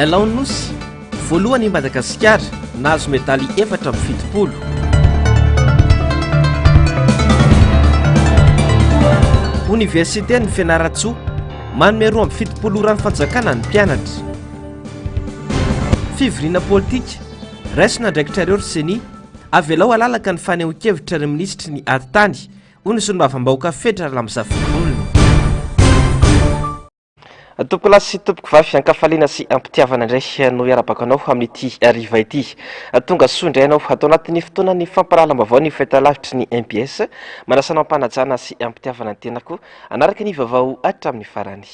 Lalao Nosy, voalohany i Madagasikara nahazo medaly 4/70. Universitén'ny Fianaratsoa manome 2/70 ora ny fanjakana ny mpianatra. Fivoriana politika raisina andraikitrareo Seny avelao alalaka ny fanehoan-kevitra ny ministry ny Artany hoy ny solombavam-bahoaka federal amin'izavon'olona. Tompoko lahy sy tompoko vavy ankafaliana sy ampitiavana indray no iarabakanao amin'ity riva ity. Tonga soa indray ianao atao anatin'ny fotoana ny famparahalam-baovao ny fahitalavitry ny MPS manasanao ampanajana sy ampitiavana ny tenako anaraka ny vaovao hatramin'ny farany.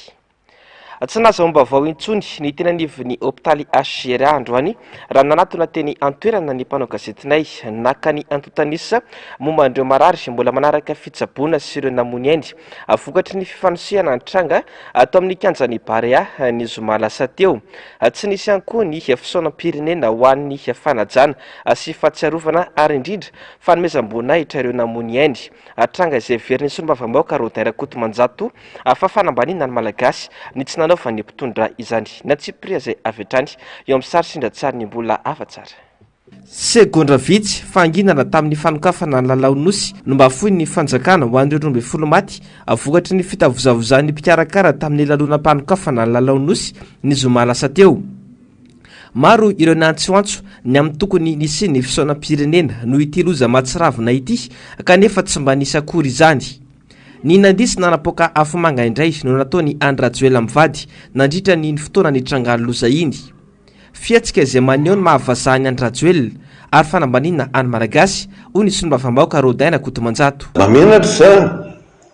Tsy naza ombavao intsony ny tena nivon'ny hôpitaly HGR androany raha nanatona teny antoerana ny mpanao gazetinay naka ny antotanisa momba andreo marary mbola manaraka fitsaboana sy ireo namony ainy vokatry ny fifanosehana antranga atao amin'ny kianjany Barea ny zoma lasa teo. Tsy nisy ihany koa ny fisaonam-pirenena ho an'ny fanajana sy fahatsiarovana ary indrindra fanomezam-boninahitra ireo namony ainy. Tranga izay veriny solombavam-bahoaka Rodaira Kotomanjato fa fanambanina ny malagasy ny tsy nanao fa ny mpitondra izany na tsipria izay avy hatrany eo amin'ny sary sindratsary ny mbola afa-tsara. Segondra vitsy fanginana tamin'ny fanokafana ny Lalao Nosy no mba fohy ny fanjakana ho an'ireo 12 maty vokatry ny fitavozavozan'ny mpikarakara tamin'ny lalonam-panokafana ny Lalao Nosy ny zoma lasa teo. Maro ireo nantsoantso ny amin'ny tokony nisy ny fisaonam-pirenena no ity loza matsiravina ity kanefa tsy mba nisy akory izany. Ny nandisy nanapoka afomanga indray no nataony Andrajoela mivady nandritra ny fotoana ny trangano loza iny. Fiatsika izay maneho ny mahavazahany Andrajoela ary fanambanina any Malagasy hoy ny solombavam-bahoaka Rodaina Kotomanjato. Mamenatra zany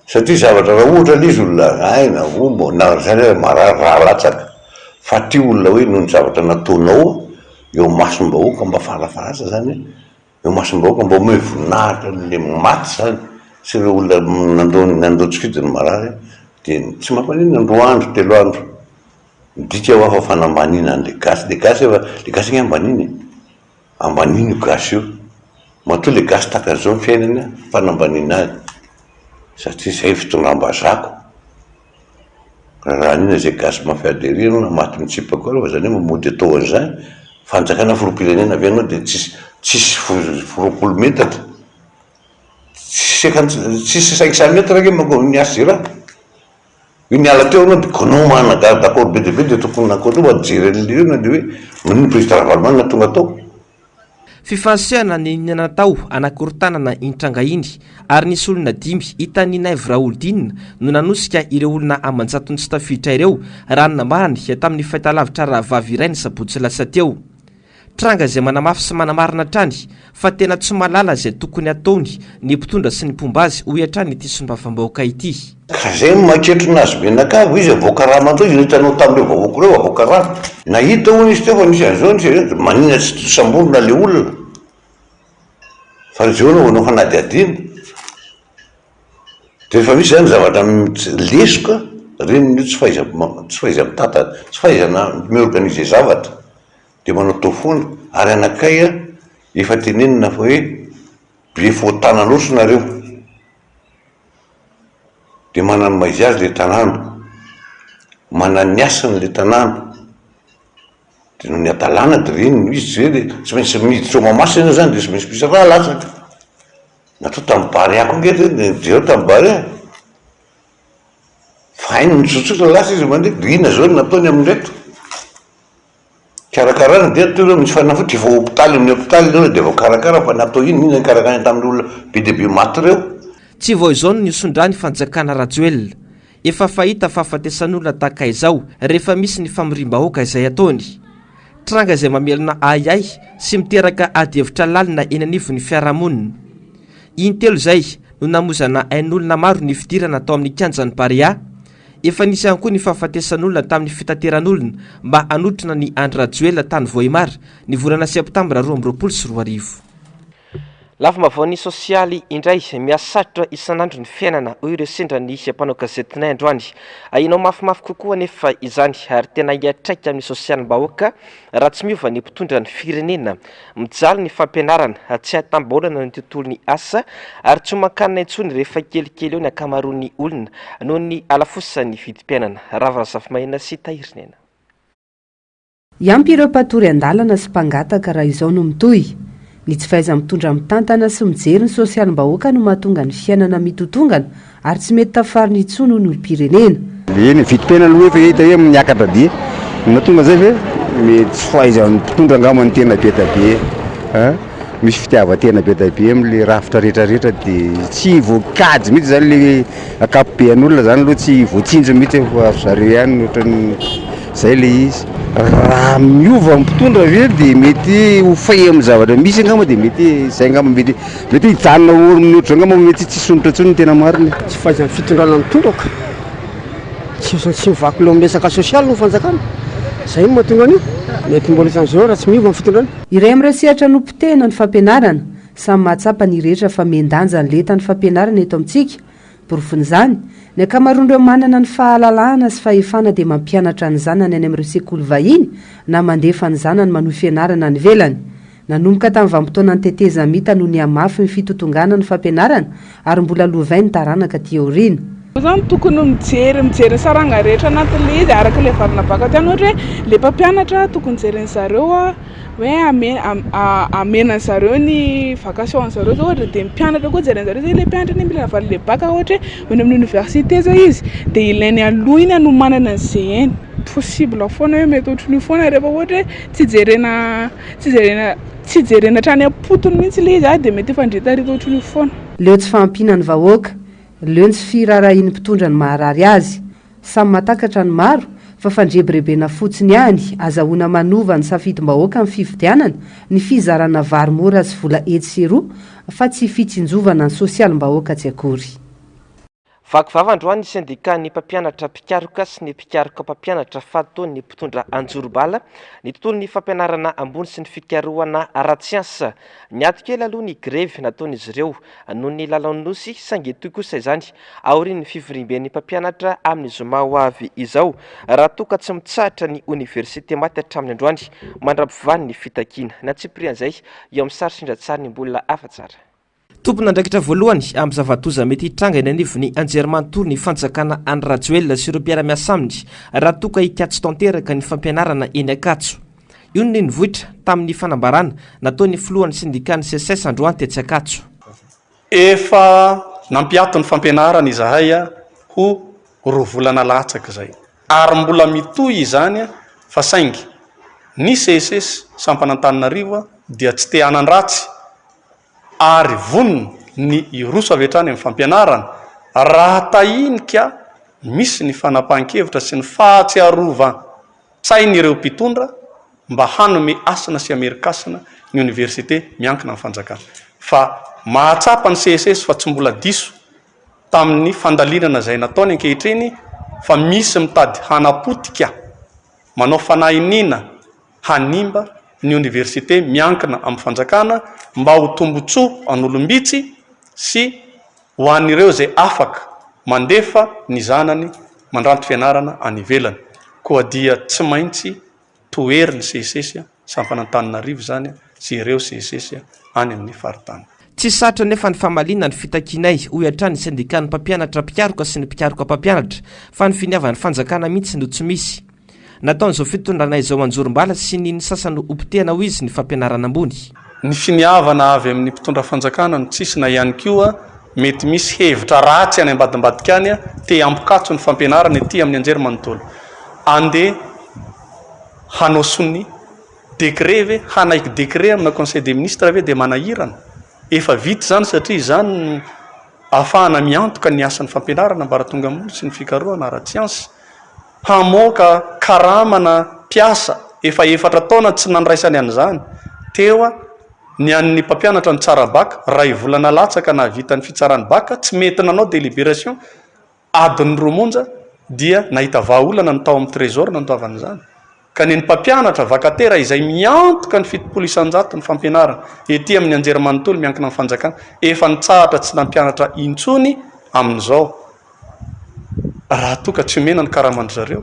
satria zavatra raha ohatra l'izy olona aina ombo na zany marary raha latsaka fa ty olona hoe noho ny zavatra nataonao eo masom-bahoaka mba farafarasa zany eo masom-bahoaka mba ome voninahitra le maty zany sy ireo olona nandoatsikidiny marary dia tsy mampanina 2 andro 3 andro midika ho afa fanambanina an'le gasy le gasy igny ambaniny io gasy io matoa le gasy taka zao ny fiainany fanambanina azy satria zay fitondram-bazako raha nina zay gasy mafiaderino maty mitsipako areo zany hoe mamody atao an'izany fanjakana firom-pirenena avy anao dia tsisy 20 metatra tsisy 500 metra ke manko niasy raha io niala teo anao dia konao mana d'accord be dia be dia tokony nakory majery an'le na dia hoe manino président Ravalomanana tonga tao. Fifansehana ny natao anakorontanana intranga iny ary nisy olona 5 hitan'ny Naivo Raoldina no nanosika ireo olona Amanjatony sy tafiditra ireo raha nambarany tamin'ny fahitalavitra rahavavy iray ny sabotsy lasa teo. Tranga izay manamafy sy manamarina trany fa tena tsy malala izay tokony ataony ny mpitondra sy ny mpombazy hoy hatrany ity solombavam-bahoaka ity. Ka zay maketro nazy benakavo izy avoaka raha mantsy izy hitanao tamin'ireo vahoaka ireo avoaka raha nahita hoy izy teo fa nisy an'izao nisy manina tsy sambonina le olona fa zao anao fanadiadina dia efa misy zany zavatra lesoka reniny io tsy faiza mitata tsy fahaizana miorganize zavatra dia manao tao foana ary anakay efa tenenina fa hoe be fotananao sonareo dia manano maizy azy le tanàna manano ny asany le tanàna dia no ny adalàna dia reniny izy zay dia tsy maintsy miditra ao mamasina zany dia tsy maintsy misy raha latsaka natao tamin'ny Barea ako nge jeo tamin'ny Barea fa hainy nitsotsotra lasa izy mandeha rina zao ny nataony amin'ndraiky karakarana dia toereo misy fanafotry efa hôpitaly amin'ny hôpitaly ireo dia vao karakara fa natao iny karakara tamin'ny olona be dia be maty ireo. Tsy vao izao no nisondrany fanjakana Rajoelina efa fahita fa afatesan'olona tahaka izao rehefa misy ny famoriam-bahoaka izay ataony. Tranga izay mamelona ayay sy miteraka adihevitra lalina eny anivon'ny fiarahamonina. Intelo izay no namozana ain'olona maro ny fidirana atao amin'ny kianjany Barea. Efa nisy ihany koa ny fahafatesan'olona tamin'ny fitateran'olona mba hanotrona ny Andrajoela tany Vohimar ny volana Septambra 2024. Lafim-baovao ny sosialy indray miasatrotra isan'andro ny fiainana hoy ireo sendra ny mpanao gazetinay androany. Ainao mafimafy kokoa nefa izany ary tena hiatraika amin'ny sosialim-bahoaka raha tsy miova ny mpitondra ny firenena. Mijaly ny fampianarana tsy hatambolana ny tontolon'ny asa ary tsy homan-kanina intsony rehefa kelikely eo ny ankamaroan'ny olona noho ny alafosany vidim-piainana. Ravana Zafimahina sy Tahirinena. Iampy ireo mpatory an-dalana sy mpangataka raha izao no mitoy. Ny tsy fahaiza mitondra mitantana sy mijery ny sosialim-bahoaka no mahatonga ny fiainana mitotongana ary tsy mety tafariny intsony ho ny olom-pirenena. Eny vitim-piainana aloha efa hita hoe miakatra dia mahatonga zay hoe mety tsy fahaiza mitondra angamba ny tena be tabe misy fitiavan-tena be tabe amin'le rafitra rehetrarehetra dia tsy voakajy mihitsy zany le akapobean'olona zany aloha tsy voatsinjo mihitsy fa zareo ihany ohatrany zay le izy. Raha miova mpitondra ve dia mety ho fay amin'ny zavatra misy angamba dia mety zay angamba mety hijanona ohatry angamba mety tsy sonitra intsony ny tena mariny. Tsy fahaizan'ny fitondrana mitondraka tsy mivaky lomesaka sosialy no fanjakana zay no mahatonga an'io mety mbola isan'izao raha tsy miova ny fitondrana. Iray amin'ireo sehatra nompotehina ny fampianarana samy mahatsapa ny rehetra fa mian-danja ny leta ny fampianarana eto amintsika. Porofon'izany ny ankamaroan'ireo manana ny fahalalahana sy fahefana dia mampianatra ny zanany any amin'ireo sekoly vahiny na mandefa ny zanany manohy fianarana ny velany. Nanomboka tamin'ny vanim-potoana ny teteza mita noho ny hamafy ny fitotongana ny fampianarana ary mbola lovay ny taranaka ty aoriana. Zany tokony mijery saranga rehetra anatin'le izy araka le varina baka tany ohatra hoe le mpampianatra tokony jereny zareo hoe amenan zareo ny vacation zareo zao ohatra dia mpianatra koa jereny zareo zay le mpianatra ny mila varina le baka ohatra hoe amin'ny université zao izy dia ilainy aloha iny no manana an'izay eny possible foana hoe mety ohatran'io foana rehefa ohatra tsy jerena hatrany am-potony mihitsy le izy dia mety efa ndretarita ohatran'io foana. Leo tsy fahampiana ny vahoaka, leo tsy firarahin'ny mpitondra ny maharary azy. Samy matakatra ny maro fa fandrebirebena fotsiny ihany azahoana manova ny safidim-bahoaka amin'ny fifidianana ny fizarana vary mora sy vola etsy sy roa fa tsy fitsinjovana ny sosialim-bahoaka tsy akory. Vakivava androany ny syndicat-ny mpampianatra mpikaroka sy ny mpikaroka mpampianatra fataon'ny mpitondra anjorobala ny tontolon'ny fampianarana ambony sy ny fikarohana ara-tsiansa. Niato-kely aloha ny grevy nataon'izy ireo noho ny lalanosy saingy toy kosa izany aorian'ny fivirimben'ny mpampianatra amin'ny zoma ho avy izao raha toka tsy mitsahatra ny université maty hatramin'ny androany mandra-pivany ny fitakiana na tsiprian'izay eo amin'ny sary sindratsary ny mbola afa-tsara. Tompona andraikitra voalohany amin'ny zavatoza mety hitranga eny anivon'ny anjerimanontolo ny fanjakana any Rajoelina sy ireo mpiara-miasa aminy raha toka hikatso tanteraka ny fampianarana eny Ankatso. Io ny nivohitra tamin'ny fanambarana nataon'ny filohan'ny syndicat-ny CSS androany tetsy Ankatso. Efa nampiato ny fampianarana izahay ho roa volana latsaka zay ary mbola mitoy izany fa saingy ny CSS Sampanantananarivo dia tsy te hanan-dratsy ary vonony ny iroso avy hatrany amin'ny fampianarana raha tahinika misy ny fanapahan-kevitra sy ny fahatsiarova sain'ireo mpitondra mba hanome asina sy amerikasina ny université miankina amin'ny fanjakana. Fa mahatsapa ny CSS fa tsy mbola diso tamin'ny fandalinana izay nataony ankehitriny fa misy mitady hanapotika manao fanahiniana hanimba ny université miankina amin'ny fanjakana mba ho tombotsoa an'olombitsy sy ho an'ireo zay afaka mandefa ny zanany mandranto fianarana any ivelany. Koa dia tsy maintsy toeriny CSS Sampanantananarivo zany sy ireo CSS any amin'ny faritany. Tsy satra nefa ny famaliana ny fitakinay hoy hatrany syndicat-ny mpampianatra mpikaroka sy ny mpikaroka mpampianatra fa ny finiavan'ny fanjakana mihitsy no tsy misy. Nataon'izao fitondrana izao anjorom-bala sy ny sasany upotehana ho izy ny fampianarana ambony. Ny finiavana avy amin'ny mpitondra fanjakana no tsisy na ihany koa mety misy hevitra ratsy any ambadimbadika any te ampikatso ny fampianarana ety amin'ny anjerimanontolo. Ande hanao sony décret ve hanaiky décret amina conseil des ministres ve dia manahirana. Efa vita zany satria zany ahafahana miantoka ny asan'ny fampianarana mba rahatonga amin'ny sy ny fikarohana ara-tsiansa. Hamoaka karamana piasa efa efatra taona tsy nandraisany an'izany teo ny an'ny mpampianatra ny tsara baka raha ivolana latsaka na vita ny fitsarany baka tsy mety nanao délibération adiny romonja dia nahita vahaolana ny tao amin'ny trésor nantoavan'izany ka ny mpampianatra vakatera izay miantoka ny fitopolo isanjato ny fampianarana ety amin'ny anjerimanontolo miankina amin'ny fanjakana efa nitsahatra tsy nampianatra intsony amin'izao. Raha toka tsy mena ny karamandry zareo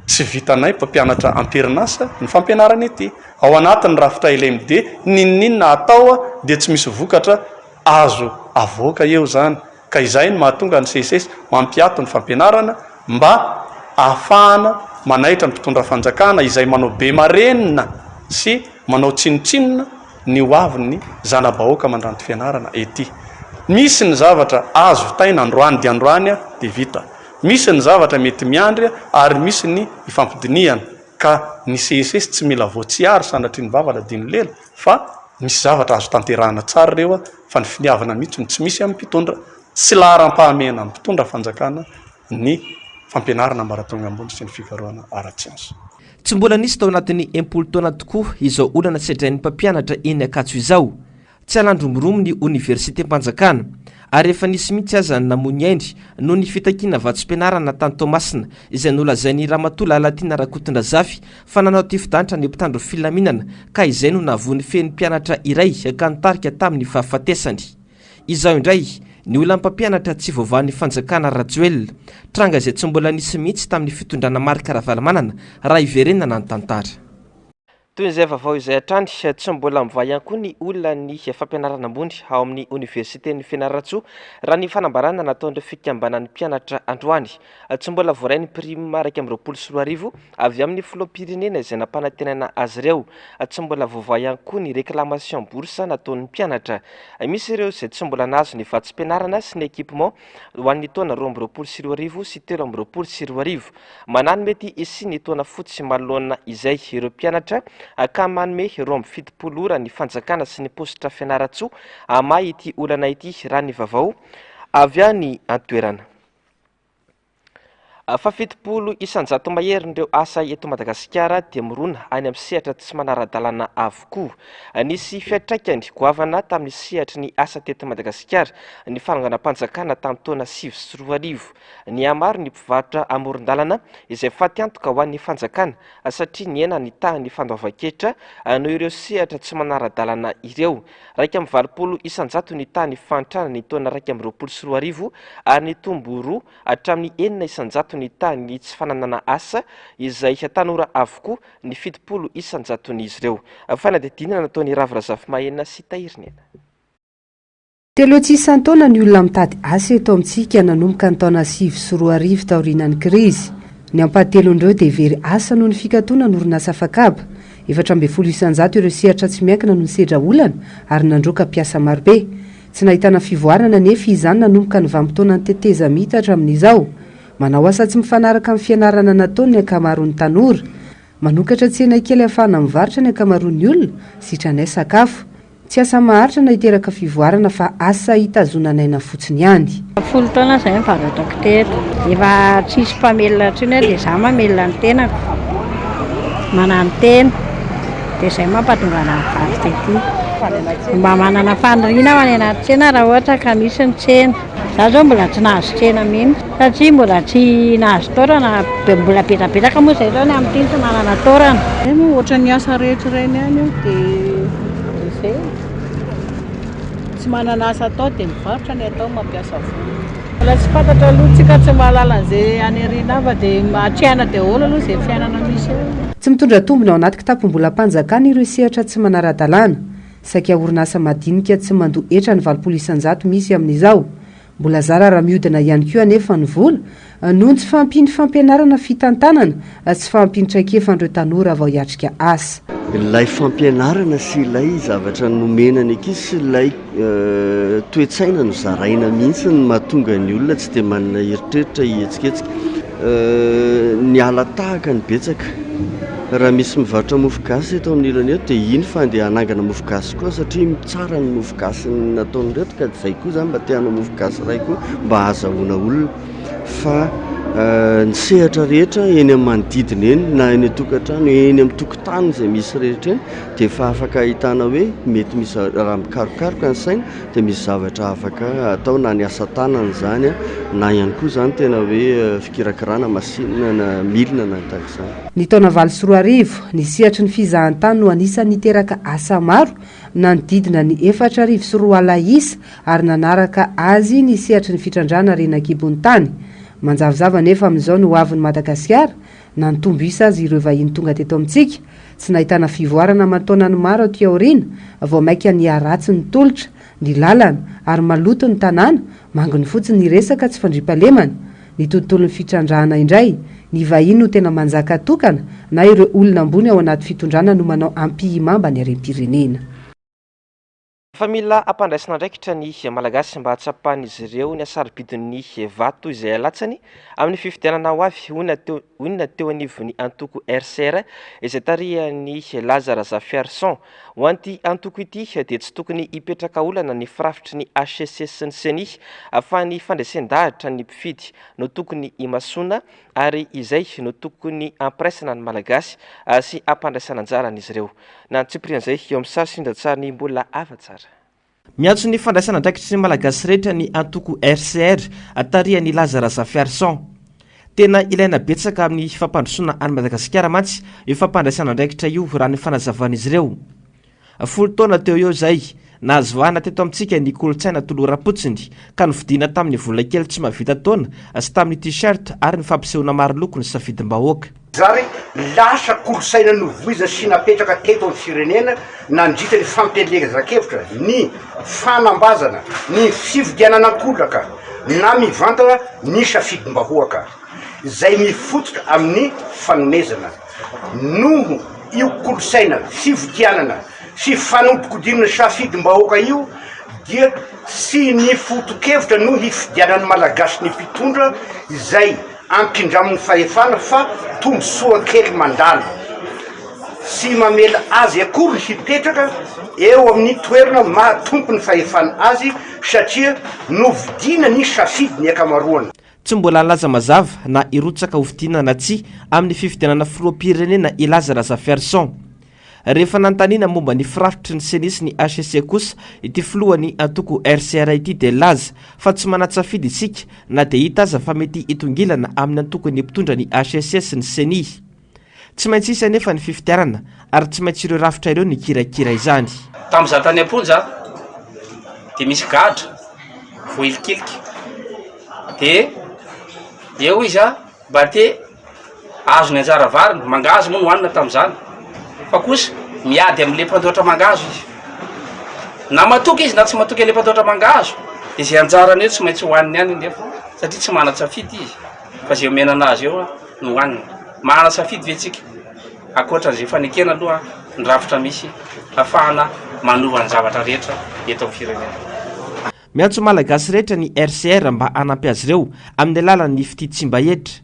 tsy vitanay mpampianatra amperinasa ny fampianarana ety ao anatin'ny rafitra LMD ninninna atao dia tsy misy vokatra azo avoaka eo zany ka izay no mahatonga ny CSS mampiato ny fampianarana mba ahafahana manaitra ny mpitondra fanjakana izay manao be marenina sy manao tsinotsinona ny hoaviny zana-bahoaka mandranty fianarana ety. Misy ny zavatra azo taina androany dia androany dia vita, misy ny zavatra mety miandry ary misy ny ifampidiniana, ka ny CSS tsy mila voatsiary sanatry ny vavana diny lela fa misy zavatra azo tanterahana tsara reo fa ny finiavana mihitsy tsy misy amin'ny mpitondra sy laharam-pahamena amin'ny mpitondra fanjakana ny fampianarana maratonga ambony sy ny fikarohana ara-tsiansa. Tsy mbola nisy tao anatin'ny 10 taona tokoa izao olana sedrain'ny mpampianatra eny Akatso izao. Tsy alandromoromo ny Université Mpanjakana ary efa nisy mihitsy aza namony aindry noho ny fitakiana vatsom-pianarana tany Tomasina izay nolazain'ny Ramatoa Lalatina Rakotondrazafy fa nanao tifidantitra ny mpitandro filaminana ka izay no nahavoan'ny feny mpianatra iray ka nitarika tamin'ny fahafatesany. Izao indray ny olona mpampianatra tsy voavahan'ny fanjakana Rajoel, tranga izay tsy mbola nisy mihitsy tamin'ny fitondrana Marika Ravalomanana raha iverenana ny tantara. Toy izay vaovao izay hatrany tsy mbola mivay ihany koa ny olona ny fampianarana ambony ao amin'ny Université ny Fianarantsoa raha ny fanambarana nataon'ireo fikambanan'ny mpianatra androany. Tsy mbola voarainy prime raika amby 24 avy amin'ny filoham-pirenena izay nampanantenana azy ireo. Tsy mbola voavay ihany koa ny réclamation bourse nataon'ny mpianatra. Misy ireo izay tsy mbola nahazo ny vatsim-pianarana sy ny équipement ho an'ny taona 2024 sy 2025. Manano mety isy ny taona fotsy manoloana izay ireo mpianatra ka manome 27 ny fanjakana sy ny positra Fianarantsoa amahy ity olana ity raha ny vaovao avy any antoerana. Fa 70 isan-jato maherin'ireo asa eto Madagasikara dia mirona any amin'ny sehatra tsy manara-dalàna avokoa. Nisy fiantraikany goavana tamin'ny sehatry ny asa teto Madagasikara ny fananganam-panjakana tamin'ny taona 2024. Ny amaro ny mpivarotra amoron-dalana izay faty antoka ho an'ny fanjakana satria ny ena ny tahany fandoavan-ketra noho ireo sehatra tsy manara-dalàna ireo. 120 isan-jato ny tahany fantrana ny taona 2024 ary ny tombo 2 hatramin'ny 9 isan-jato ny tany tsy fananana asa izay tanora avokoa ny 70 isan-jaton'izy ireo. Fanadidinana nataon'ny Ravrazafy Mahena sy Tahirnena. Telo tsy isan-taona ny olona mitady asa eto amintsika nanomboka ny taona 2024 taorian'ny krizy. Ny ampahatelon'ireo dia very asa noho ny fikatoana n'orinasa Fakaba. 700 isan-jato ireo sehatra tsy miankina no nisedra olana ary nandroaka mpiasa marobe. Tsy nahitana fivoarana nefa izany nanomboka ny vanim-potoana ny teteza mitatra amin'izao. Manao asa tsy mifanaraka amin'ny fianarana nataony ny ankamaroan'ny tanora. Manokatra tsena kely ahafahana mivarotra ny ankamaroan'ny olona sitranay sakafo. Tsy asa maharitra na hiteraka fivoarana fa asa hitazonanaina fotsiny ihany. 10 taona izay mivarotrako teto. Efa tsisy mpamelona intsony dia izaho mamelona ny tenako. Manano tena dia izay mampatonga ana mivarotra ity. Mba manana faniriana ho any anaty tsena raha ohatra ka misy ny tsena. Izaho zao mbola tsy nahazo tsena mihitsy satria mbola tsy nahazo taorana, mbola betapetaka moa izay zao ny amin'ny tsy manana taorana. Ohatra ny asa rehetra ireny ihany io dia izay tsy manana asa atao dia mivarotra ny atao mampiasa vola. Mbola tsy fantatra aloha tsika tsy mahalala an'izay any ariana ava dia atrehana dia hola aloha izay fiainana misy. Tsy mitondra tombona ao anaty kitapo-mbola-panjakana ireo sehatra tsy manara-dalàna. Saika orinasa madinika tsy mandoa-etra ny 20 isan-jato misy amin'izao. Mbola zara raha mihodina ihany koa anefa ny vola noho tsy fampiny fampianarana fitantanana tsy fampiny traikefan'ireo tanora vao hiatrika asa. Ilay fampianarana sy ilay zavatra nomenana ankizy sy ilay toe-tsaina no zaraina mihitsy ny mahatonga ny olona tsy dia manana heritreritra hihetsiketsika. Ny ala tahaka ny betsaka. Raha misy mivarotra mofogasy eto amin'ny ilany eto dia iny fa andeha hanangana mofogasy koa satria tsara ny mofogasy nataony reto ka izay koa zany mba te-hana mofogasy iray koa mba ahazahoana olona fa ny sehatra rehetra eny amin'ny manodidina eny na eny an-tokantrano eny amin'ny tokotany izay misy rehetra eny dia efa afaka ahitana hoe mety misy raha mikarokaroka ny saina dia misy zavatra afaka atao na ny asa tanana izany na ihany koa izany tena hoe fikirakirana masinina na milina na tahaka izany. Ny taona 2024 ny sehatry ny fizahan-tany no anisan'ny niteraka asa maro nanodidina ny 404 isa ary nanaraka azy ny sehatry ny fitrandrana renakibon'ny tany. Manjavozava nefa amin'izao no hoavin'ny Madagasikara na nitombo isa azy ireo vahiny tonga teto amintsika tsy nahitana fivoarana aman-taonany maro aty aoriana vao maika ny aratsy ny tolotra ny lalana ary maloto ny tanàna mangony fotsiny ny resaka tsy fandriampahalemana ny tontolon'ny fitrandrahana indray ny vahiny no tena manjaka tokana na ireo olona ambony ao anaty fitondrana no manao ampimamba ny harem-pirenena. Fa mila ampandraisana ndraikitra ny malagasy mba hatsapan'izy ireo ny asarobidin'ny vato izay alatsany amin'ny fifidianana ho avy onina teo anivony antoko RCR izay tarihan'ny Lazara Zafiarson. Ho anty antoko ity dia tsy tokony hipetraka olana ny firafitry ny HCC sy ny CENI fa ny fandraisan-dahatra ny mpifidy no tokony himasona ary izay no tokony ampiresana ny malagasy sy ampandraisana anjaran'izy ireo. Na tsiprian'izay eo amin'ny sary sindratsarany mbola afa-tsara. Miantso ny fandraisana andraikitry ny malagasy rehetra ny antoko RCR tarihan'ny Lazara Zafiarson. Tena ilaina betsaka amin'ny fampandrosoana any Madagasikara mantsy io fampandraisana andraikitra io raha ny fanazavan'izy ireo. Folo taona teo eo zay nahazo vahana teto amintsika ny kolontsaina toloha rapotsiny ka novidiana tamin'ny vola kely tsy mahavita taona sy tamin'ny t-shirt ary ny fampisehoana maro loko ny safidim-bahoaka. Zary lasa kolontsaina novoiza sy napetraka teto amin'ny firenena nandritra ny fampielezan-kevitra, ny fanambazana, ny fividianan'ankolaka na mivantana ny safidim-bahoaka izay mifototra amin'ny fanomezana. Noho io kolontsaina fividianana sy fanompokodinana safidim-bahoaka io dia sy ny foto-kevitra no hifidianan'ny malagasy ny mpitondra izay ampindramin'ny fahefana fa tombosoa kely mandalo sy mamela azy akory ny hipetraka eo amin'ny toerana mahatompo ny fahefana azy satria novidina ny safidy ny akamaroana. Tsy mbola laza mazava na irotsaka hovidina na tsy amin'ny fifidianana filoham-pirenena i Lazara Zafiarson. Rehefa nanontaniana momba ny firafitry ny CENI sy ny HCC kosa ity filohany antoko RCR ity dia laza fa tsy manatsafidy isika na dia hita aza fa mety hitongilana amin'ny antokony mpitondra ny HCC sy ny CENI. Tsy maintsy isa nefa ny fifidianana ary tsy maintsy ireo rafitra ireo ny kirakira izany. Tamin'izaho tany am-ponja dia misy gadra voilikiliky dia eo izy mba te azo ny anjara variny mangazo moa no hoanina tamin'izany. Fa kosa miady amin'le mpandoatra mangazo izy. Na matoky izy na tsy matoky le mpandoatra mangazo dia izay anjarany eo tsy maintsy hoaniny ihany nefa satria tsy mana-tsafidy izy fa izay omenana azy eo no hoaniny. Mana-tsafidy ve tsika ankoatran'izay fanekena aloha ny rafitra misy ahafahana manova ny zavatra rehetra eto amin'ny firenena. Miantso malagasy rehetra ny RCR mba hanampy azy ireo amin'ny alalan'ny fititsimba hetra.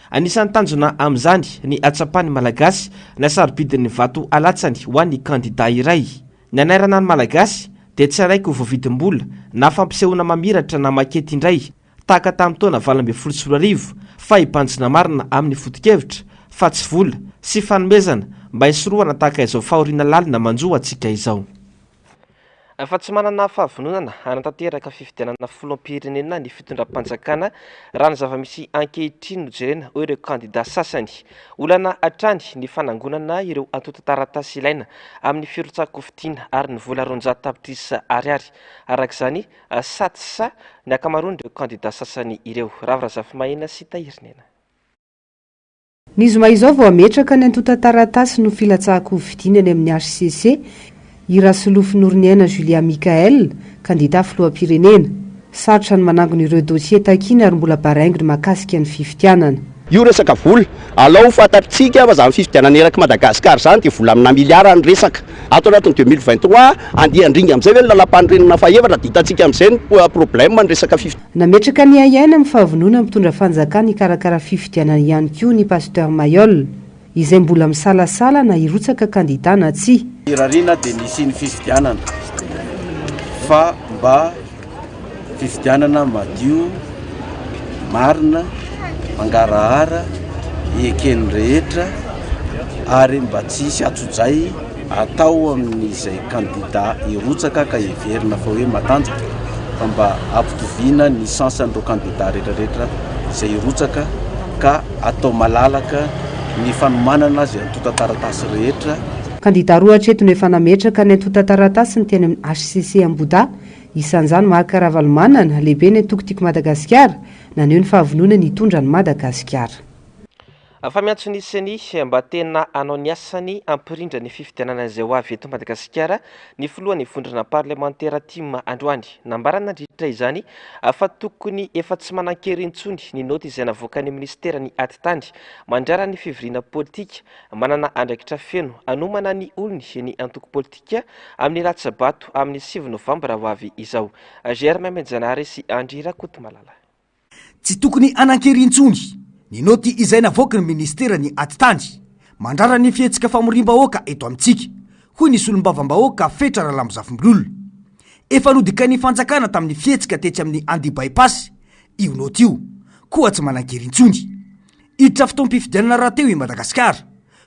Anisan'ny tanjona amin'izany ny atsapany malagasy na sarobidin'ny vato alatsany ho an'ny kandida iray. Ny anairana ny malagasy dia tsy araiky ho voavidim-bola na fampisehoana mamiratra na makety indray tahaka tamin'ny taona 2024 fa hibanjina marina amin'ny foto-kevitra fa tsy vola sy fanomezana mba hisorohana tahaka izao fahoriana lalina manjoa antsika izao. Fa tsy manana fahavononana hanatanteraka fifidianana filoham-pirenena ny fitondram-panjakana raha ny zava-misy ankehitriny no jerena hoe ireo kandida sasany. Olana hatrany ny fanangonana ireo antota taratasy ilaina amin'ny firotsako fidiana ary ny vola 400 tapitrisa ariary. Arak'izany satsa ny akamaroany ireo kandida sasany ireo. Ravrazafimahina sy Tahirinena. Ny zoma izao vao ametraka ny antota taratasy no filatsahako fidiana any amin'ny HCC. Irasolofinorinena Julia Mikael, kandida filoham-pirenena. Sarotra ny manangona ireo dosie takiana ary mbola baraingony mahakasika ny fifidianana. Io resaka vola, alao fantatritsika fa izany fifidianana eraky Madagasikara izany dia vola amina miliara ny resaka. Ato anatin'ny 2023 andihandringa amin'izay hoe ny lalam-panorenana fahaefatra dia hitantsika amin'izay ny problème ny resaka fifidianana. Nametraka ny aiaina amin'ny fahavonona mitondra fanjakana ikarakara fifidianana ihany koa ny Pasteur Mayol, izay mbola misalasala na irotsaka kandida na tsy. Irariana dia nisy ny fifidianana fa mba fifidianana madio, marina, mangarahara, ekeny rehetra ary mba tsisy atsojay atao amin'izay kandida irotsaka ka heverina fa hoe matanjaka fa mba ampitoviana ny sansan'ireo kandida rehetrarehetra izay irotsaka ka atao malalaka ny fanomanana azy antota taratasy rehetra. Kandida roa hatreto no efa nametraka ny antota taratasy ny teny amin'ny HCC Amboda, isan'izany Marc Ravalomanana, lehibe ny antoko tiako Madagasikara, naneho ny fahavonona ny hitondra ny Madagasikara. Fa miantso nisany mba tena anao ny asany ampirindra ny fifidianana izay ho avy eto Madagasikara ny filohan'ny vondrona parlementaire Tima Androany nambarana ndritra izany fa tokony efa tsy manan-kerintsony ny noty izay navoaka ny ministera ny atitany mandrara ny fivoriana politika manana andraikitra feno anomana ny olony ny antoko politika amin'ny Latsabato amin'ny 9 Novambra ho avy izao. Germain Menjanary sy Andrira Kotomalala. Tsy tokony anan-kerintsony ny noty izay navoaka ny ministera ny atitany mandrara ny fihetsika famorim-bahoaka eto amintsika hoy ny solombavam-bahoaka Fetra Ralamozafimbololona efa nodika ny fanjakana tamin'ny fihetsika tetsy amin'ny Andi bypass io noty io koa tsy manan-kerintsony iditra fotoam-pifidianana raha teo i Madagasikara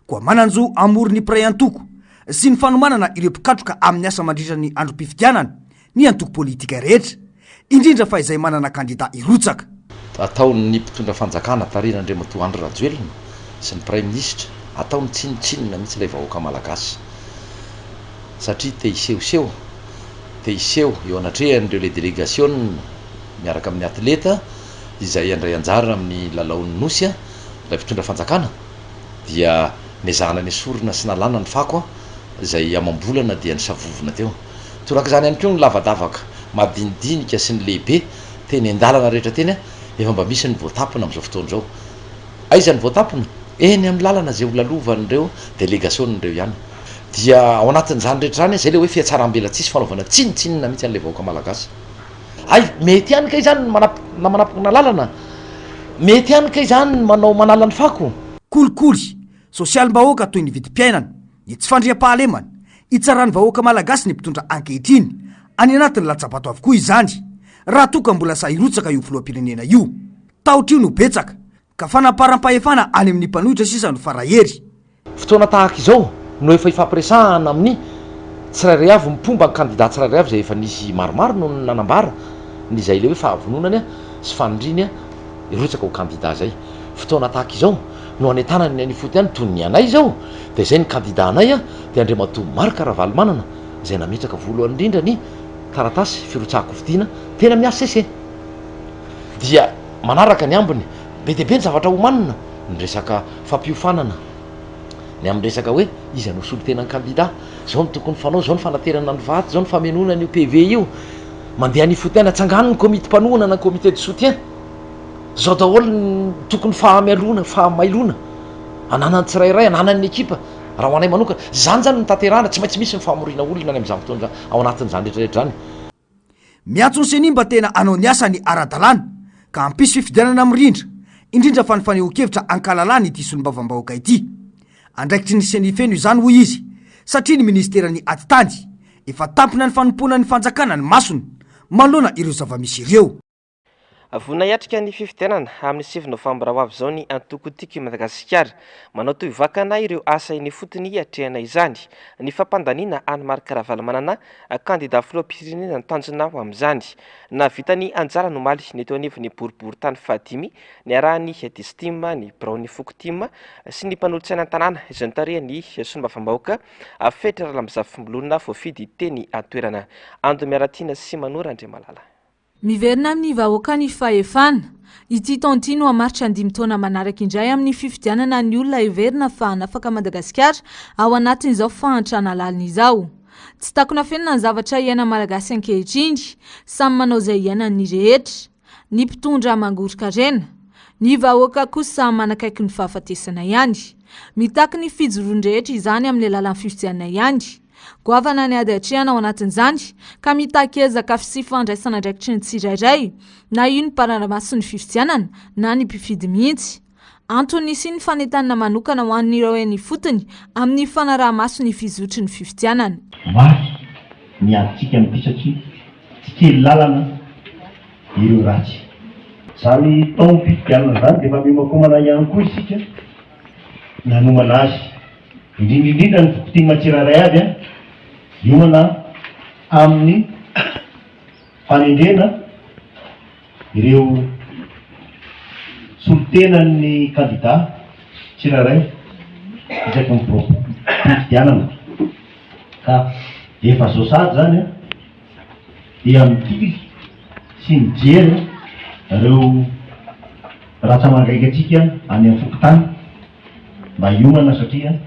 koa mananjo amory ny pray antoko sy ny fanomanana ireo mpikatroka amin'ny asa mandritra ny androm-pifidianana ny antoko politika rehetra indrindra fa izay manana kandida irotsaka. Ataony mpitondra fanjakana Tarinandriamatoa Andry Rajoelina sy ny prime ministre ataony tsinitsinina mihitsy ilay vahoaka malagasy satria te hisehoseho eo anatrehan'ireo le délégation miaraka amin'ny atleta izay andray anjara amin'ny lalaon'ny nosy ilay mpitondra fanjakana dia nezahana ny sorona sy nalana ny fako izay amam-bolana dia ny savovona teo toraka izany ihany koa ny lavadavaka madinidinika sy ny lehibe teny an-dalana rehetra teny efa mba misy ny voatapona amin'izao fotoana izao aiza ny voatapona eny amin'ny lalana zay holalovan'ireo délégation-n'ireo ihany dia ao anatin'izany rehetra zany zay le hoe fiatsaram-bela tsisy fanaovana tsinitsinina mihitsy an'ilay vahoaka malagasy ay mety ihany ka izany manapona lalana mety ihany ka izany manao manala ny fako kolikoly sosialim-bahoaka toy ny vidim-piainana ny tsy fandriam-pahalemana itsarany vahoaka malagasy ny mpitondra ankehitriny any anatin'ny Latsabato avokoa izany raha toka mbola sahirotsaka io filoham-pirenena io taotra io no betsaka ka fanaparam-pahefana any amin'ny mpanohitra sisa no farahery fotoana tahaka izao no efa ifampiresahana amin'ny tsirairay avy mipomba ny kandida tsirairay avy zay efa nisy maromaro no nanambara nyzay le hoe fahavononany sy fanindriny irotsaka ho kandida zay fotoana tahaka izao no anentanany ny foty ihany toy ny anay zao de zay ny kandida anay de Andriamatoa Marc Ravalomanana zay nametraka voalohany indrindra ny taratasy firotsahako fidiana tena miasa sese dia manaraka ny ambiny be deabe ny zavatra homanina ny resaka fampiofanana ny amin'ny resaka hoe izy ano solo tena ny kandida zao ny tokony fanao zao ny fanaterana ny vaty zao ny famenona ny PV io mandeha ny fotiana tsangano ny komité mpanohana na comité de soutien zao daholo ny tokony fahamailona ananany tsirairay ananany ekipa raha ho anay manokana zany zany ny tanterahana tsy maintsy misy ny fahamorina olona any amin'izany fotoana ao anatin'izany rehetrarehetra zany miantso ny seny mba tena anao ny asa ny ara-dalàna ka ampisy fifidianana mirindra indrindra fa ny faneho-kevitra ankalalany ity solombavam-bahoaka ity andraikitry ny seny feno izany hoy izy satria ny ministera ny atitany efa tampina ny fanompoana ny fanjakana ny masony manoloana ireo zava-misy ireo. Vona iatrika ny fifidianana amin'ny 9 Novambra ho avy izao ny antoko tiky Madagasikara manao toy vakana ireo asa eny fotony hiatrehana izany ny fampandaniana any Marc Ravalomanana kandida filoham-pirenena ny tanjona ho amin'izany na vitany anjara nomaly ny teo anivon'ny boribory tany fahadimy ny arahany Distima ny Braony Fokotima sy ny mpanolotsaina tanàna izay notarehany solombavam-bahoaka Fetra Ralamozafimbololona voafidy teny atoerana Ando Miaratiana sy Manora Andriamalala. Miverina amin'ny vahoaka ny fahefana ity taonty no hamaritra 5 taona manaraka indray amin'ny fifidianana ny olona heverina fa hanafaka Madagasikara ao anatin'izao fahantrana lalina izao. Tsy takona fenina ny zavatra iaina malagasy ankehitriny samy manao izay iainany rehetra ny mpitondra mangoroka rena ny vahoaka kosa manakaiky ny fahafatesana ihany mitaky ny fijoroany rehetra izany amin'ny lalan'ny fifidianana ihany goavana ny ady atrehana ao anatin'izany ka mitakezaka sy fandraisana ndraikitry ny tsirairay na io ny mpararamaso ny fifidianana na ny mpifidy mihitsy antony sy ny fanentanana manokana ho an'ireo eny fotony amin'ny fanarahamaso ny fizotry ny fifidianana. Mafy ny antsika mity satria tsy kely lalana ireo ratsy zany tao fifidianana zany dia efa mihomakomana ihany koa isika nanomana azy indrindrindrindra ny fokotima tsirairay avy hiomana amin'ny fanendrena ireo solitenan'ny kandida tsirairay isaky ny fifidianana ka efa zao sady zany dia mitily sy mijery ireo ratsa mangaiky atsika any amin'ny fokotany mba hiomana satria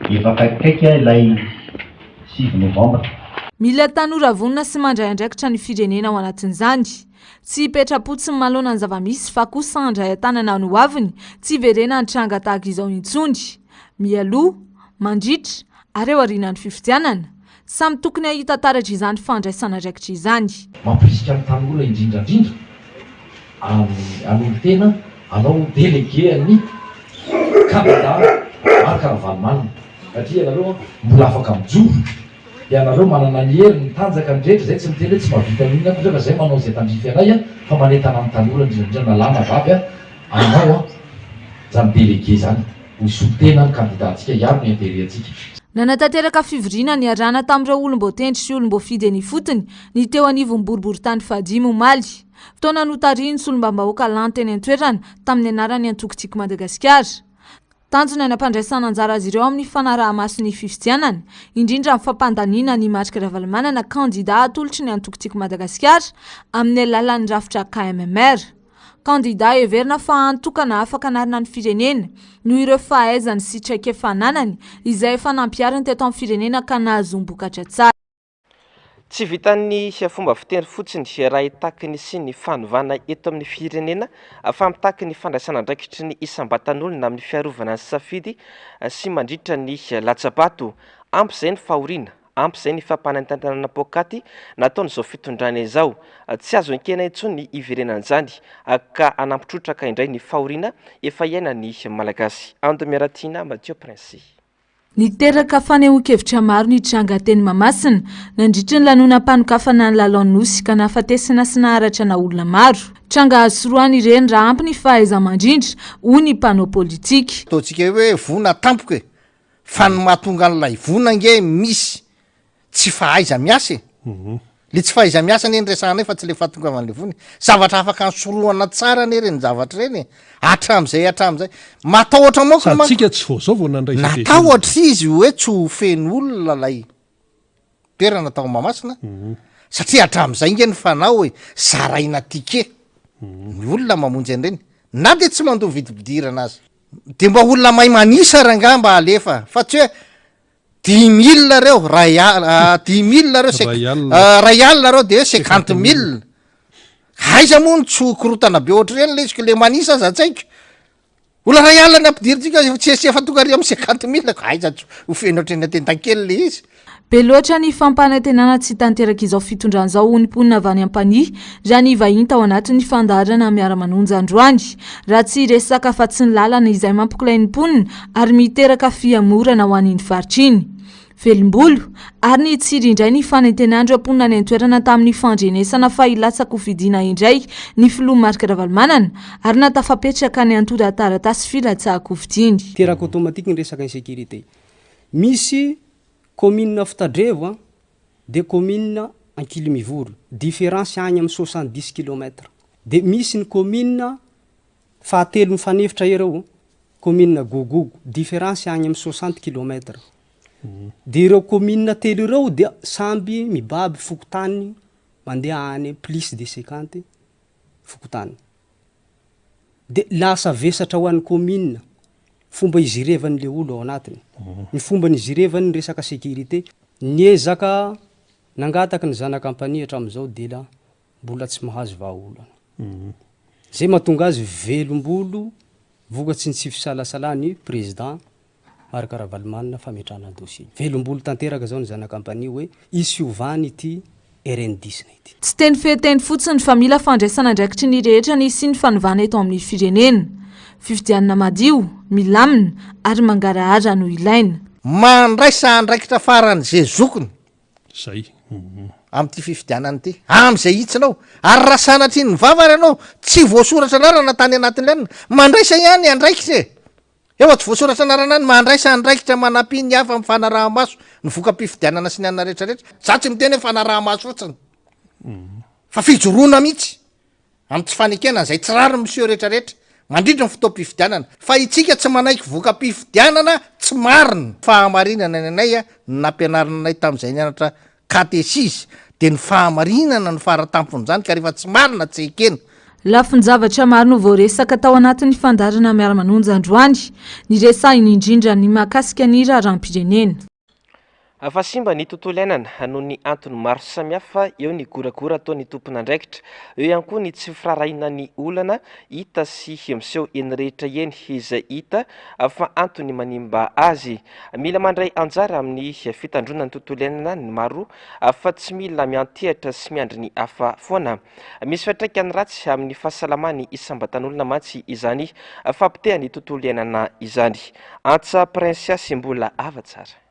efa kaikaiky ilay 6 novambra. Mila tanora vonina sy mandray andraikitra ny firenena ao anatin'izany. Tsy hipetra-potsiny maloana ny zava-misy fa kosa handray tanana no aviny, tsy verena ny tranga tahaka izao intsony. Mialoha, mandritra, ary eo aorianany fifidianana. Samy tokony ahita taratra izany fandraisana andraikitra izany. Mampirisika ny tanora indrindrandrindra an'olo-tena anao délégué ny candidat araka-valmanina satria ianareo mbola afaka mijoro. Ianareo manana ny hery ny tanjaka ny rehetra, zay tsy miteny hoe tsy mahavita minina fa zay manao zay tandrify anay fa manentana amin'ny tanora indrindrandrindra na lama vavy anao zany délégué zany ho isotena ny candidatsika iaro ny intérêt atsika. Nanatanteraka fivoriana ny arana tamin'ireo olom-boatendry sy olom-bofidiny fotony ny teo anivon'ny boribory-tany fadimy Omaly. Fotoana notariny sy olom-bahoaka lanteny an-toerana tamin'ny anarany Antokotiko Madagasikara. Tanjona ny ampandraisana anjara azy ireo amin'ny fanaraha-maso ny fifidianana, indrindra amin'ny fampandaniana ny Marika Ravalomanana kandida atolotry ny Antokotiko Madagasikara amin'ny alalan'ny rafitra KMMR. Kandida everina fa antokana afaka anarina ny firenena noho ireo fahaizany sy traikefananany izay efa nampiariny teto amin'ny firenena ka nahazombokatra tsara. Tsy vitan'ny fomba fitendry fotsiny raha hitaky ny sy ny fanovana eto amin'ny firenena fa mitaky ny fandraisana andraikitry ny isam-batan'olona amin'ny fiarovana ny safidy sy mandritra ny latsabato. Ampy izay ny fahoriana, ampy izay ny fampanantentanana pokaty nataon'izao fitondrana izao. Tsy azo ankena intsony iverenan'izany ka anampitrotraka indray ny fahoriana efa iainany malagasy. Ando Miaratina, Mathieu Prince. Niteraka fanehoan-kevitra maro ny tranga teny Mamasina nandritra ny lanonam-panokafana ny lalao-nosy ka nahafatesana sy naharatra na olona maro. Tranga asoroany ireny raha ampy ny fahaiza-mandrindra hoy ny mpanao politika. Ataontsika hoe vona tampoka e, fa ny mahatonga an'ilay vona nge misy tsy fahaiza miasa e. Le tsy fahaiza miasa ny resahana fa tsy le fahatongavan'le vony. Zavatra afaka ansoroana tsara ne reny zavatra reny. Hatramizay. Matahotra moka ma. Satsika tsy vao zao vao nandray zay. Natahotra izy hoe tsy ho feno olona lay toerana tao Mamasina. Satria hatramizay nge ny fanao hoe zaraina tike. Ny olona mamonjy an'ireny. Na de tsy mandoa vidibidirana azy. De mba olona mahay manisa raha mba alefa. Fa tsy hoe 10,000 reo, 10,000 reo, rayal reo de 50,000. Aiza moa ny tsy korotana be ohatr'ireny le izy le manisa aza tsaiko. Ola rayal ny ampidiritsika tsy efa tonga ry amin'ny 50,000 aiza ho feno ohatrany atentan-kely le izy. Be loatra ny fampanantenana tsy tanteraka izao fitondrana izao ho nimponina avy any am-pania raha ny vahiny tao anatin'ny fandaharana miara-manonja androany. Raha tsy resaka fa tsy ny lalana izay mampikolay ny mponina ary miteraka fiamorana ho an'iny faritra iny. Velim-bolo ary ny tsiry indray ny fanantenandro am-ponina ny antoerana tamin'ny fandrenesana fa ilatsaka ho fidiana indray ny filoha Marika Ravalomanana ary natafapetraka ny antody taratasy filatsahako ho fidiany. Teraka automatique ny resaka insécurité. Misy commune Fitadrevo de commune Ankilimivory, différence agny amin'ny 70 km. De misy ny commune fahatelo mifanefitra ereo, commune Gogogo, différence agny amin'ny 60 km. De ireo commune telo ireo de samby mibaby fokotany mandeha any plus de 50 fokotany. De lasa vesatra ho an'ny commune fomba izirevan'le olo ao anatiny. Ny fomba nizirevany resaka sécurité, niezaka nangataka ny zana-kampania hatramin'izao de la mbola tsy mahazo vahaolana. Zay mahatonga azy velombolo vokatsy ny tsy fisalasalà ny président Marika Ravalomanana fametrahana dossier. Velombolo tanteraka zao ny zana-kampania hoe isiovany ity RN10 ity. Tsy teny feheteny fotsiny fa mila fandraisana andraikitry ny rehetra ny sy ny fanovana eto amin'ny firenena. Fifidianana madio, milamina ary mangarahara no ilaina. Mandraisa andraikitra farany zay zokony. Zay. Am'ty fifidianana ity. Am'izay hitsinao. Ary raha sanatry ny vavara anao tsy voasoratra anarana tany anatin'ny mandraisa ihany andraikitra e. Ewa tsy voasoratra anarana any mandraisa andraikitra manampy ny hafa amin'ny fanaraha-maso ny voka-pifidianana sy ny anana rehetrarehetra. Za tsy miteny hoe fanaraha-maso fotsiny. Fa fijoroana mihitsy amin'ny tsy fanekena zay tsy rary monsieur rehetrarehetra. Mandrindra ny fotoam-pifidianana fa itsika tsy manaiky voka-pifidianana tsy marina. Fahamarinana ny anay nampianarinanay tamin'izay nianatra katesisy de ny fahamarinana ny faratampon'izany ka rehefa tsy marina tsy ekena. lafinjavatra maro no voaresaka tao anatin'ny fandarana miara-manonja androany ny resahiny indrindra ny mahakasika ny raharam-pirenena. Fa simba ny tontolo iainana noho ny antony maro samihafa eo ny goragora ataon'ny tompon'andraikitra, eo ihany koa ny tsy firarahiana ny olana hita sy miseho eny rehetra eny izay hita fa antony manimba azy. Mila mandray anjara amin'ny fitandrona ny tontolo iainana ny maro fa tsy mila miantehatra sy miandry ny hafa foana. Misy fiantraikany ratsy amin'ny fahasalamany isambatan'olona mantsy izany fampitehany tontolo iainana izany. Antsa Princesse mbola ava tsara.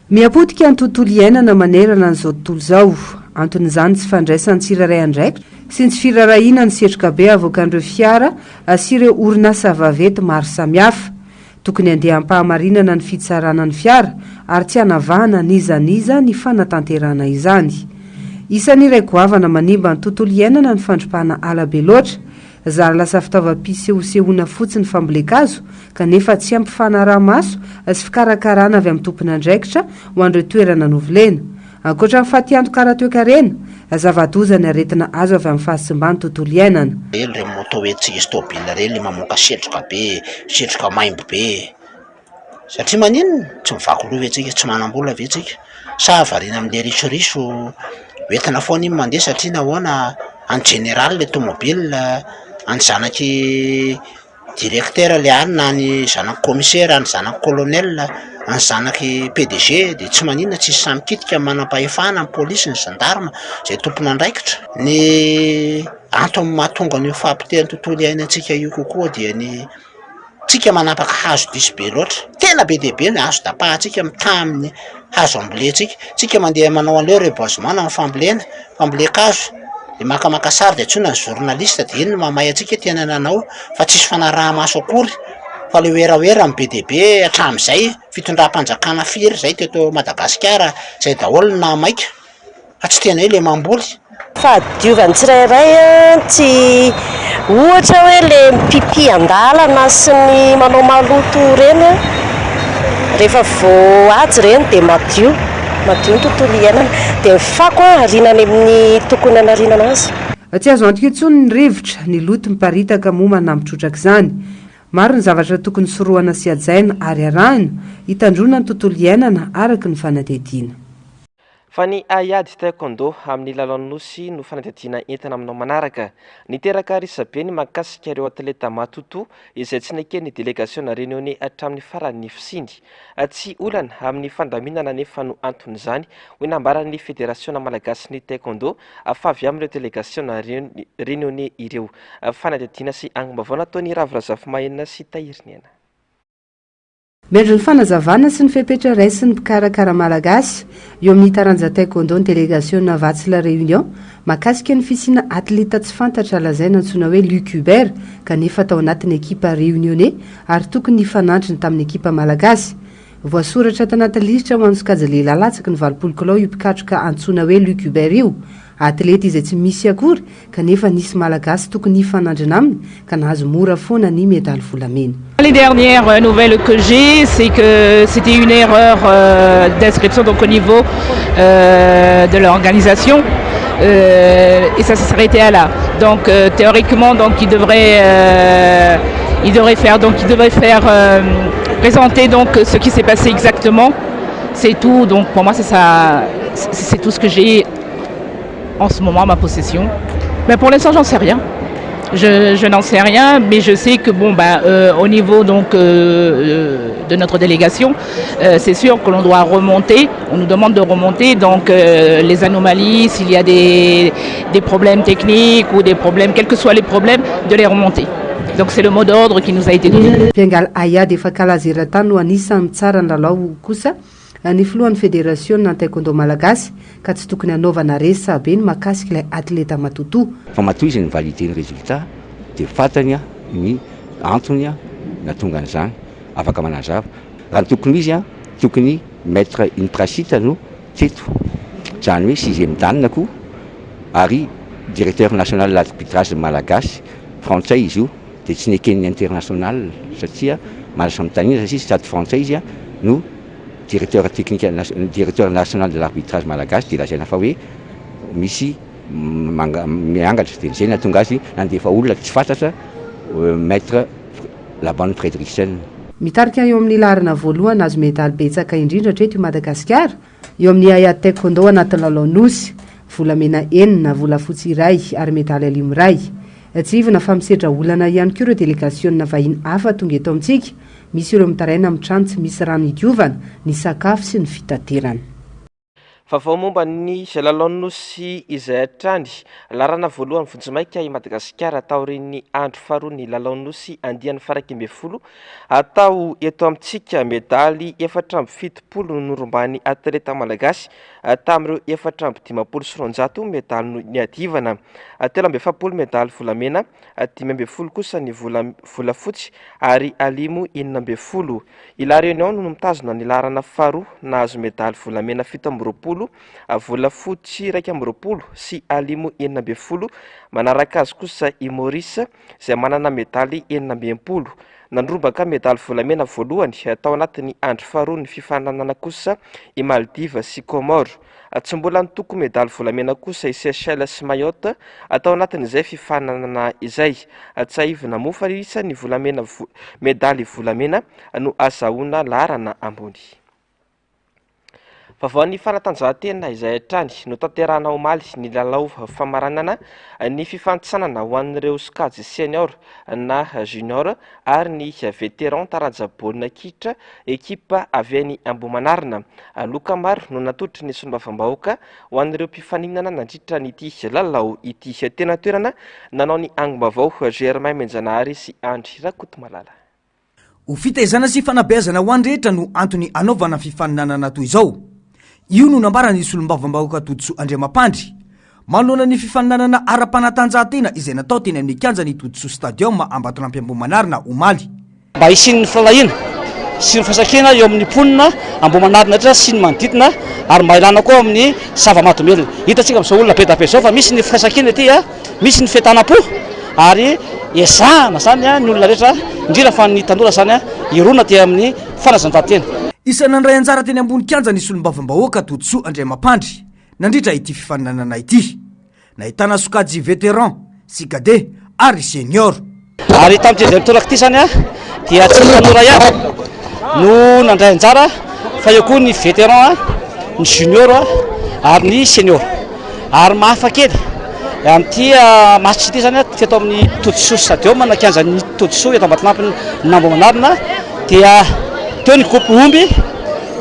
Miapotika ny tontolo iainana manerana n'izao tontolo izao, anton'izany tsy fandraisan'ny tsirairay andraikitra sy tsy firarahiana ny setroka be avoakan'ireo fiara sy ireo orinasa vaventy maro samihafa. Tokony andeha ampahamarinana ny fitsarana ny fiara ary tsy hanavahana nizaniza ny fanatanterana izany. Isan'ny iray goavana manimba ny tontolo iainana ny fandropahana alabe loatra, zara lasa fitaovam-pisehosehoana fotsiny fambolekazo kanefa tsy ampy fanaraha-maso sy fikarakarana avy amin'ny tompon'andraikitra ho an'ireo toerana novolena. Ankoatra ny fatianto-kara toe-karena, zava-doza ny aretina azo avy amin'ny fahasimbany tontolo iainana. Ireo moto tsy tôbila ireny mamoaka setroka be, setroka maimbo be. Satria maninona tsy mivaky lova antsika, tsy manam-bola ve antsika? Sa variana amin'ilay risoriso entina foana iny mandeha satria nahoana en général le tomobile any zanaky directeur le any na ny zanaky commissaire, any zanaky colonel, any zanaky PDG dia tsy maninona tsisy samy kitika manam-pahefana ny polisy ny gendarme izay tompon'andraikitra. Ny antony mahatonga ny fampitehan'ny tontolo iainantsika io kokoa dia ny tsika manapaka hazo diso be loatra, tena be dia be ny hazo tapahantsika mitamin'ny hazo ambolentsika, tsika mandeha manao an'ileo reboisement na fambolena, famboleka-kazo. Dia makamaka sary dia antsona ny journaliste dia iny no mamay antsika tena nanao fa tsisy fanaraha-maso akory fa le oeraoera be dia be hatramin'izay fitondram-panjakana firy izay teto Madagasikara izay daholo ny namaika fa tsy tena hoe le mamboly. Fahadiovany tsirairay tsy ohatra hoe le mipipi andalana sy ny manao maloto ireny rehefa voazy ireny dia madio ny tontolo iainana dia mifako arinany amin'ny tokony anarinana azy. Tsy azo antoka intsony ny rivotra ny loto miparitaka moa manampitrotraka izany. Maro ny zavatra tokony sorohana sy hajaina ary arahina hitandrona ny tontolo iainana araka ny fanadihadiana. Fa ny aiady taekwondo amin'ny lalao nosy no fanadihadiana entina aminao manaraka. Niteraka risabe ny mahakasika ireo atleta matoto izay tsy nakeny délégation réunionnais hatramin'ny farany fisiny. Tsy olana amin'ny fandaminana nefa no antony izany hoe nambaran'ny fédération malagasy ny taekwondo fa avy amin'ireo délégation réunionnais ireo. Fanadihadiana sy agnombavao nataony Ravirazafimahenina sy Tahiriniana. Miandry ny fanazavana sy ny fepetra raisy ny mpikarakara malagasy eo amin'ny taranja taekwondo ny délégation Vatsy la Réunion mahakasika ny fisiana atleta tsy fantatra lazaina antsoina hoe Luc Hubert kanefa tao anatin'ny ekipa réunionnais ary tokony hifanandrany tamin'ny ekipa malagasy. Voasoratra tanaty lisitra ho an'ny sokajy lehilahy latsaky ny 20 kilao io mpikatroka antsoina hoe Luc Hubert io. Atleta izay tsy misy akory kanefa nisy malagasy tokony hifanandrana aminy ka nahazo mora foana ny médaille volamena. Les dernières nouvelles que j'ai, c'est que c'était une erreur d'inscription donc au niveau de l'organisation et ça s'est arrêté à là. Donc théoriquement, donc il devrait faire présenter donc ce qui s'est passé exactement. C'est tout. Donc pour moi c'est ça, c'est tout ce que j'ai en ce moment à ma possession. Mais pour l'instant j'en sais rien. Je n'en sais rien, mais je sais que au niveau donc de notre délégation, c'est sûr que l'on doit remonter. On nous demande de remonter donc les anomalies, s'il y a des problèmes techniques ou des problèmes, quels que soient les problèmes, de les remonter. Donc c'est le mot d'ordre qui nous a été donné. Bengal Aya de Fakalaziratano anisan'ny tsara lalao kosa ny filohan'ny fédération na taekwondo malagasy ka tsy tokony hanaovana resa be ny mahakasika ilay atleta matoto. Fa matoy izy ny validé ny résultat dia fantany ny antony natonga an'izany afaka manazava. Raha ny tokony izy tokony mettre une tracite no teto izany hoe 6e dan na koa ary directeur national de l'arbitrage malagasy frantsay izy io dia tsy nekeny international satria malasa mitany satria sady frantsay izy no directeur technique, directeur national de l'arbitrage malagasy dia lazaina fa hoe misy miangatra dia zay nahatonga azy nandefa olona tsy fantatra maître Laban Fredriksen. Mitarika eo amin'ny larina voalohany azo medaly betsaka indrindra treto i Madagasikara eo amin'ny aya taekwondo anatin'ny lalao nosy, volamena enina, volafotsy iray ary medaly alimo iray. Tsy ivona fa misedra olana ihany koa ireo delegaciona vahiny hafa tonga eto amintsika, misy ireo mitaraina amin'ny trano tsy misy rano hidiovana, ny sakafo sy ny fitaterana. Vaovao momba ny lalao nosy izay hatrany larana voalohany vonjimaika i Madagasikara taorian'ny andro faharoa ny lalao nosy andian'ny farakimbe folo atao eto amintsika medaly 470 norombany atleta malagasy tamin'ireo 4dimapolo medaly niadivana, 17 medaly volamena, 15 kosa ny volafotsy ary alimo 19. Ila Réunion no mitazona ny larana faharoa nahazo medaly volamena 17, volafotsy 20 sy alimo 19. Manaraka azy kosa i Maurice izay manana medaly 19. Nandrobaka medaly volamena voalohany tao anatin'ny andro faharoa ny fifananana kosa i Maldives sy Comore. Tsy mbola nitoko medaly volamena kosa i Seychelles sy Mayotte atao anatin'izay fifananana izay. Tsy aivina mofarisa ny volamena medaly volamena no azahoana larana ambony. Vaovao ny fanatanjahantena izay hatrany no tanterahana omaly ny lalao famaranana ny fifantsanana ho an'ireo skady senior na junior ary ny veteran taranja baolina kitra ekipa avy any Ambohimanarina. Loka maro no natotry ny solombavam-bahoaka ho an'ireo mpifaninana nandritra n'ity lalao ity. Tena toerana nanao ny angom-baovao Germain Menjanahary sy Andry Rakotomalala. Ho fitaizana sy fanabeazana ho anrehetra no antony anaovana fifaninanana toy izao. Io no nambarany solombavam-bahoaka Tontsoa Andriamampandry manoloana ny fifaninanana ara-panatanjahantena izay natao teny amin'ny kianjan'ny Tontsoa Stadium Ambatolampy Ambohimanarina omaly. Mba hisin'ny filahina sy ny fasakena eo amin'ny ponina Ambohimanarina tra sy ny manodidina ary mba ilana koa amin'ny zava-mahadomelina. Hitantsika amin'izao olona be da be zao fa misy ny fasakena ety misy ny fetanam-po ary ezahana zany ny olona rehetra indrindra fa ny tanora zany irona dia amin'ny fanatanjahantena. Isan'andray anjara teny ambony kianja ny solombavam-bahoaka Tontsoa Andriamampandry nandritra ity fifaninanana ity. Nahitana sokajy veteran, sy gade ary senior. Ary tamin'ity toraka ity zany dia tsy tanora ihany no nandray anjara fa eo koa ny veteran, ny junior ary ny senior. Ary mahafakely amin'ity match ity zany teto amin'ny Tontsoa Stadium na kianjan'ny Tontsoa eto Ambatolampy Ambohimanarina dia teo ny kopy omby,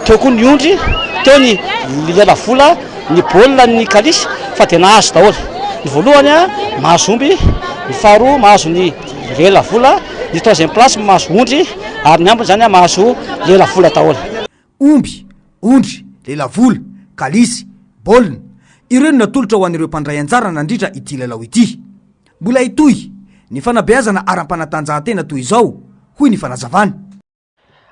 teo koa ny ondry, teo ny lela vola, ny baolina, ny kalisy fa dia nahazo daholo. Ny voalohany mahazo omby, ny faharoa mahazo ny lela vola, ny troisième place mahazo ondry ary ny ambiny zany mahazo lela vola daholo. Omby, ondry, lela vola, kalisy, baolina ireo no natolotra ho an'ireo mpandray anjara nandritra ity lalao ity. Mbola itoy ny fanabeazana ara-panatanjahantena toy izao hoy ny fanazavana.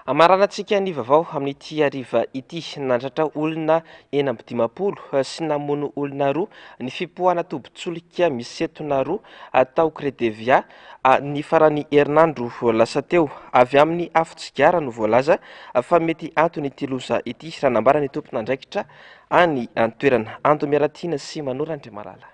Amaranantsika ny vaovao amin'ity ariva ity nandratra olona 9 sy namono olona roa ny fipohana tobin-tsolika misetona roa atao Credevia ny farany herinandro lasa teo avy amin'ny afotsigara no voalaza fa mety antony ity loza ity raha nambarany tompon'andraikitra any antoerana Andomiaratina sy Manora Andriamalala.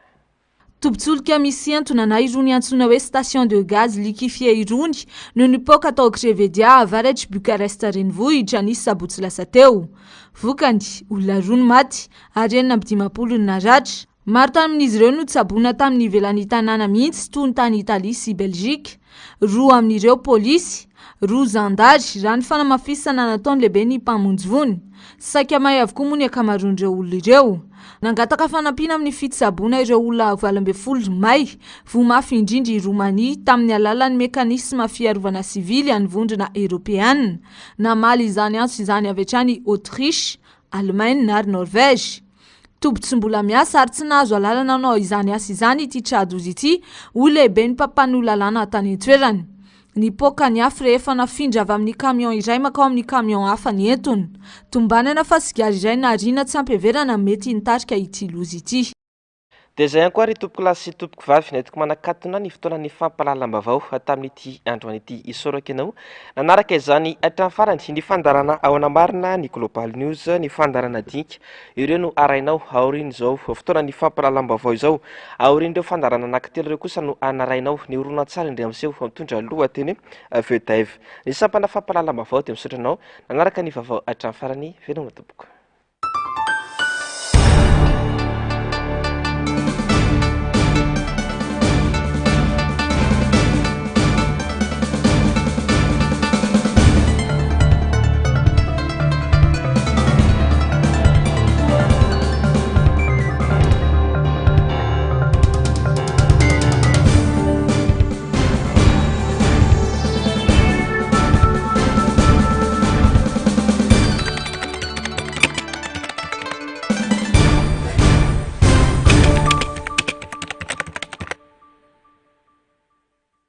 Tobin-tsolika misy antona na irony antsoina hoe station de gaz liquéfié irony no nipoaka tao Crevedia avaratry Bucarest renivohitra nisy sabotsy lasa teo. Vokany olona roa maty ary 20 naratra. Maro tamin'izy ireo no tsaboina tamin'ny ivelan'ny tanàna mihitsy toy ny tany Italia sy Belgique. Roa amin'ireo polisy, roa zandary raha ny fanamafisana nataon'ny lehibe ny mpamonjy vony. Saika may avokoa moa ny akamaroan'ireo olona ireo. Nangataka fanampiana amin'ny fitsaboana ireo olona 12 may vomafy indrindra i Romania tamin'ny alalan'ny mekanisma fiarovana sivily any vondrona Europeana. Namaly izany antso izany avy hatrany Autriche, Allemagne ary Norvège. Tobitsy mbola miasa ary tsy nahazo alalana anao izany asa izany ity tradozy ity ho lehibe ny mpampano lalàna tany an-toerany. Ny poka ny afo rehefa nafindra avy amin'ny camion iray makao amin'ny camion hafa ny entony. Tombanana fa sigara iray narina tsy ampeverana mety nitarika ity lozy ity. dia izay ihany koa ry tompoko lahy sy tompoko vavy netiko manakatona ny fotoana ny fampalalam-bavao tamin'ity androan'ity isoraka ianao nanaraka izany hatramin'ny farany ny fandarana ao anamarina ny Global News ny fandarana dinika ireo no arainao aoriana izao fotoana ny fampalalam-bavao izao aorian'ireo fandarana anankitelo ireo kosa no anarainao ny horonan-tsary indray amin'izay mitondra lohateny Vedaive ny sampana fampalalam-bavao dia misotranao nanaraka ny vaovao hatramin'ny farany velona tompoko.